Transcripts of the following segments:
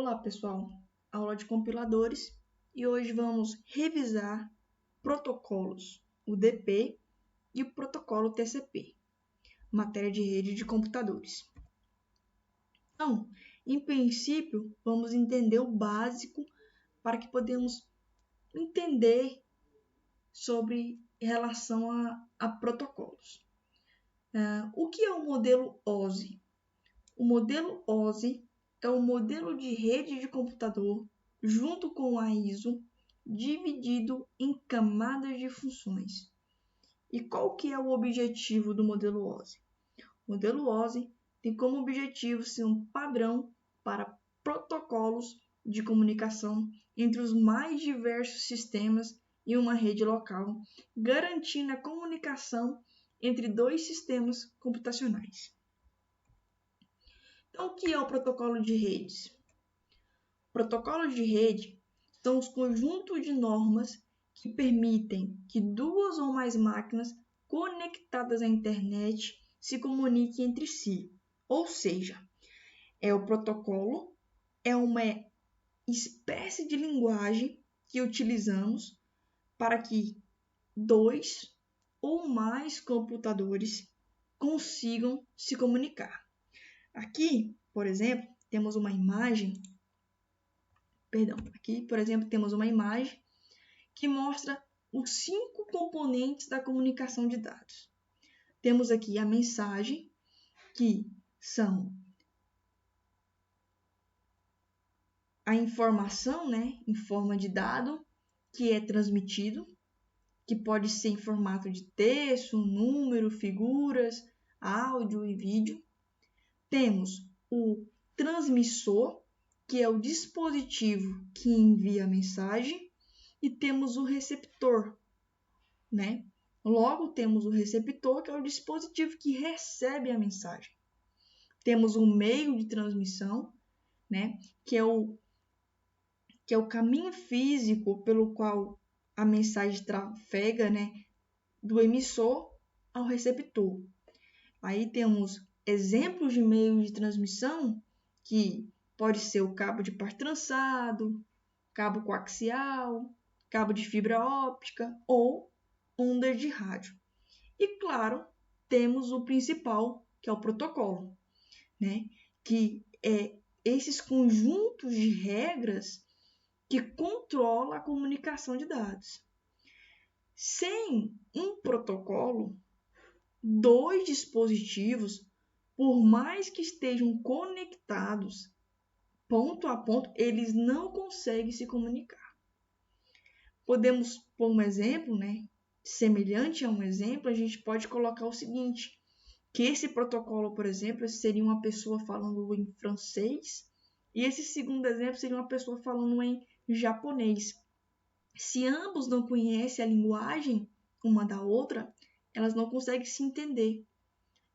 Olá pessoal, aula de compiladores e hoje vamos revisar protocolos, o DP e o protocolo TCP, matéria de rede de computadores. Então, em princípio, vamos entender o básico para que podemos entender sobre relação a protocolos. O que é o modelo OSI? O modelo OSI é o modelo de rede de computador junto com a ISO dividido em camadas de funções. E qual que é o objetivo do modelo OSI? O modelo OSI tem como objetivo ser um padrão para protocolos de comunicação entre os mais diversos sistemas em uma rede local, garantindo a comunicação entre dois sistemas computacionais. Então, o que é o protocolo de redes? Protocolos de rede são os conjuntos de normas que permitem que duas ou mais máquinas conectadas à internet se comuniquem entre si. Ou seja, o protocolo é uma espécie de linguagem que utilizamos para que dois ou mais computadores consigam se comunicar. Aqui, por exemplo, temos uma imagem que mostra os 5 componentes da comunicação de dados. Temos aqui a mensagem, que são a informação, em forma de dado, que é transmitido, que pode ser em formato de texto, número, figuras, áudio e vídeo. Temos o transmissor, que é o dispositivo que envia a mensagem, e temos o receptor, Logo, temos o receptor, que é o dispositivo que recebe a mensagem. Temos o meio de transmissão, que é o caminho físico pelo qual a mensagem trafega, do emissor ao receptor. Aí temos exemplos de meio de transmissão, que pode ser o cabo de par trançado, cabo coaxial, cabo de fibra óptica ou ondas de rádio. E, claro, temos o principal, que é o protocolo, que é esses conjuntos de regras que controlam a comunicação de dados. Sem um protocolo, dois dispositivos, por mais que estejam conectados ponto a ponto, eles não conseguem se comunicar. Podemos pôr um exemplo, semelhante a um exemplo, a gente pode colocar o seguinte, que esse protocolo, por exemplo, seria uma pessoa falando em francês, e esse segundo exemplo seria uma pessoa falando em japonês. Se ambos não conhecem a linguagem uma da outra, elas não conseguem se entender.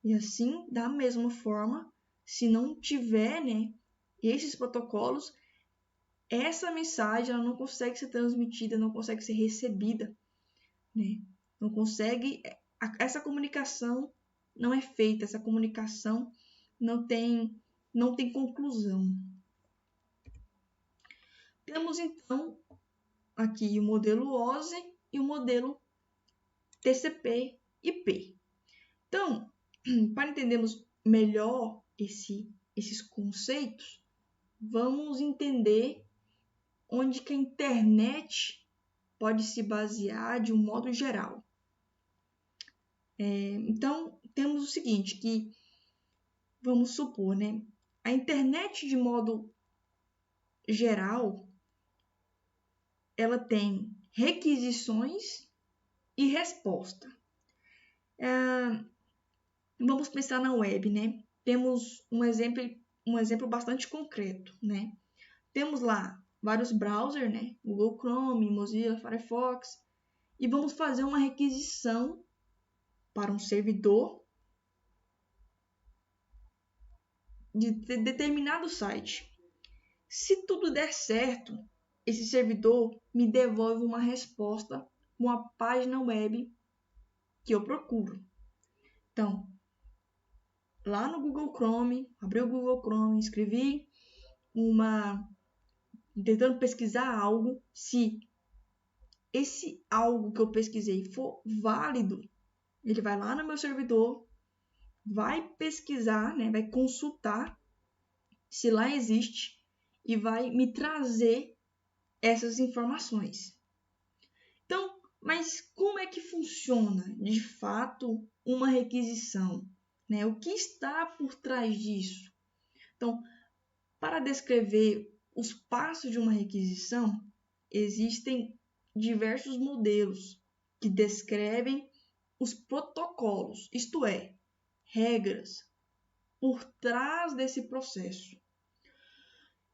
E assim, da mesma forma, se não tiver, esses protocolos, essa mensagem ela não consegue ser transmitida, não consegue ser recebida, Não consegue, essa comunicação não é feita, essa comunicação não tem conclusão. Temos então aqui o modelo OSI e o modelo TCP/IP. Então, para entendermos melhor esses conceitos, vamos entender onde que a internet pode se basear de um modo geral. Então, temos o seguinte, que vamos supor, a internet de modo geral, ela tem requisições e resposta. Vamos pensar na web, Temos um exemplo bastante concreto, Temos lá vários browsers, Google Chrome, Mozilla, Firefox, e vamos fazer uma requisição para um servidor de determinado site. Se tudo der certo, esse servidor me devolve uma resposta com a página web que eu procuro. Então, lá no Google Chrome, abri o Google Chrome, escrevi uma tentando pesquisar algo, se esse algo que eu pesquisei for válido, ele vai lá no meu servidor, vai pesquisar, né, vai consultar se lá existe e vai me trazer essas informações. Então, mas como é que funciona de fato uma requisição, né? O que está por trás disso? Então, para descrever os passos de uma requisição, existem diversos modelos que descrevem os protocolos, isto é, regras por trás desse processo.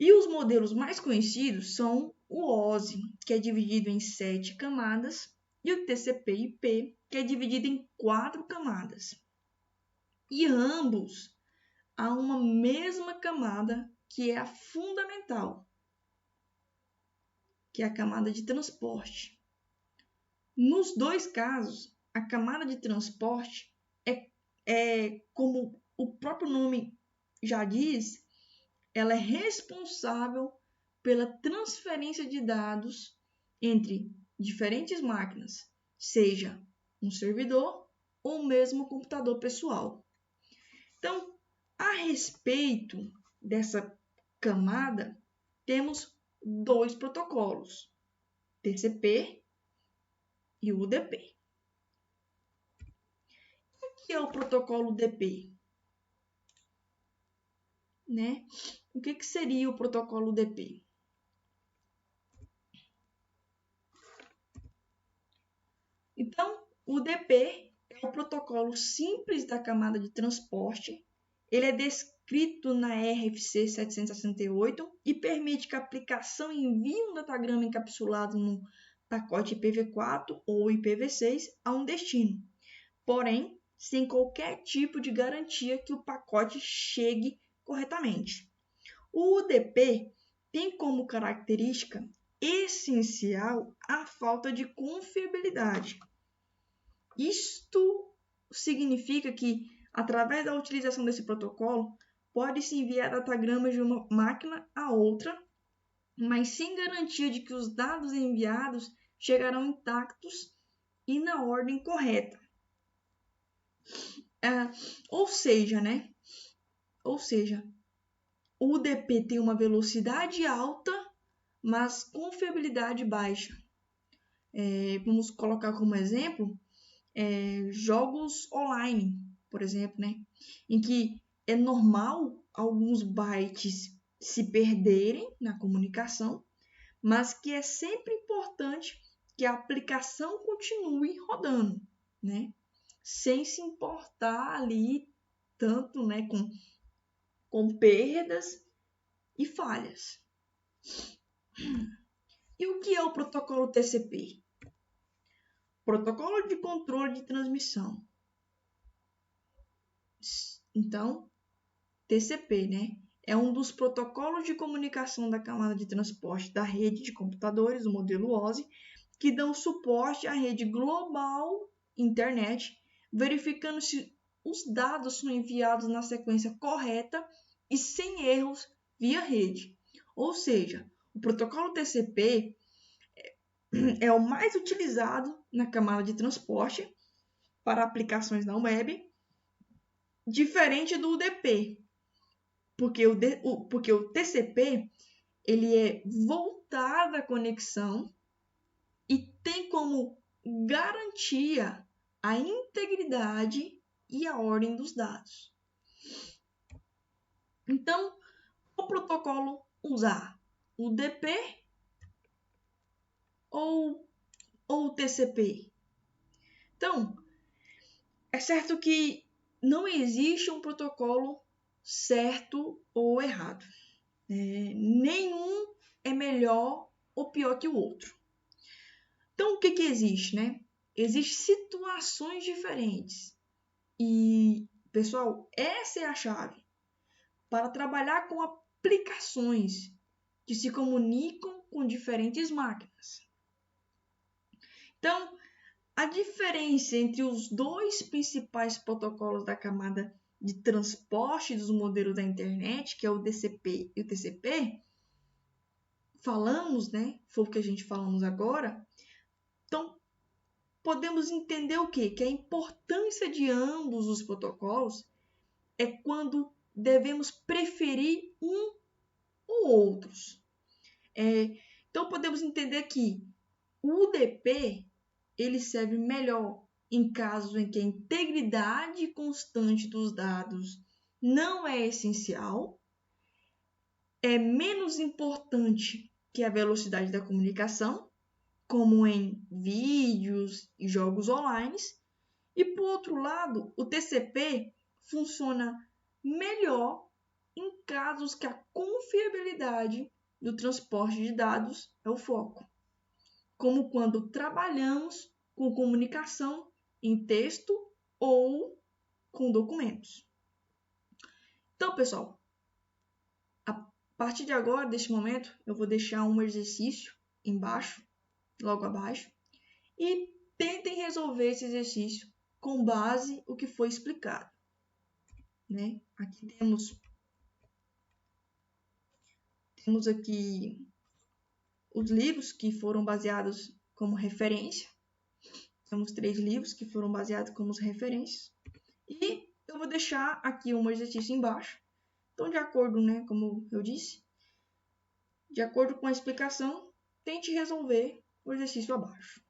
E os modelos mais conhecidos são o OSI, que é dividido em 7 camadas, e o TCP/IP, que é dividido em 4 camadas. E ambos há uma mesma camada que é a fundamental, que é a camada de transporte. Nos dois casos, a camada de transporte é como o próprio nome já diz, ela é responsável pela transferência de dados entre diferentes máquinas, seja um servidor ou mesmo um computador pessoal. Então, a respeito dessa camada, temos 2 protocolos, TCP e o UDP. O que é o protocolo UDP? Né? O que seria o protocolo UDP? Então, o UDP é o protocolo simples da camada de transporte. Ele é descrito na RFC 768 e permite que a aplicação envie um datagrama encapsulado no pacote IPv4 ou IPv6 a um destino, porém, sem qualquer tipo de garantia que o pacote chegue corretamente. O UDP tem como característica essencial a falta de confiabilidade. Isto significa que, através da utilização desse protocolo, pode-se enviar datagramas de uma máquina a outra, mas sem garantia de que os dados enviados chegarão intactos e na ordem correta. Ou seja, o UDP tem uma velocidade alta, mas confiabilidade baixa. Vamos colocar como exemplo jogos online, por exemplo, né? Em que é normal alguns bytes se perderem na comunicação, mas que é sempre importante que a aplicação continue rodando, né? Sem se importar ali tanto, né, com perdas e falhas. E o que é o protocolo TCP? Protocolo de controle de transmissão. Então, TCP, né, é um dos protocolos de comunicação da camada de transporte da rede de computadores, o modelo OSI, que dão suporte à rede global internet, verificando se os dados são enviados na sequência correta e sem erros via rede. Ou seja, o protocolo TCP é o mais utilizado na camada de transporte para aplicações na web, diferente do UDP, porque o TCP ele é voltado à conexão e tem como garantia a integridade e a ordem dos dados. Então, qual protocolo usar? O UDP ou o TCP? Então, é certo que não existe um protocolo certo ou errado. Nenhum é melhor ou pior que o outro. Então, o que existe, né? Existem situações diferentes. E, pessoal, essa é a chave para trabalhar com aplicações que se comunicam com diferentes máquinas. Então, a diferença entre os 2 principais protocolos da camada de transporte dos modelos da internet, que é o DCP e o TCP, falamos, né? Foi o que a gente falamos agora. Então, podemos entender o quê? Que a importância de ambos os protocolos é quando devemos preferir um ou outros. Então, podemos entender que o UDP ele serve melhor em casos em que a integridade constante dos dados não é essencial, é menos importante que a velocidade da comunicação, como em vídeos e jogos online, e por outro lado, o TCP funciona melhor em casos que a confiabilidade do transporte de dados é o foco, como quando trabalhamos com comunicação em texto ou com documentos. Então, pessoal, a partir de agora, deste momento, eu vou deixar um exercício embaixo, logo abaixo, e tentem resolver esse exercício com base no que foi explicado. Né? Aqui temos aqui os livros que foram baseados como referência. Temos 3 livros que foram baseados como referências. E eu vou deixar aqui um exercício embaixo. Então, de acordo, né, como eu disse, de acordo com a explicação, tente resolver o exercício abaixo.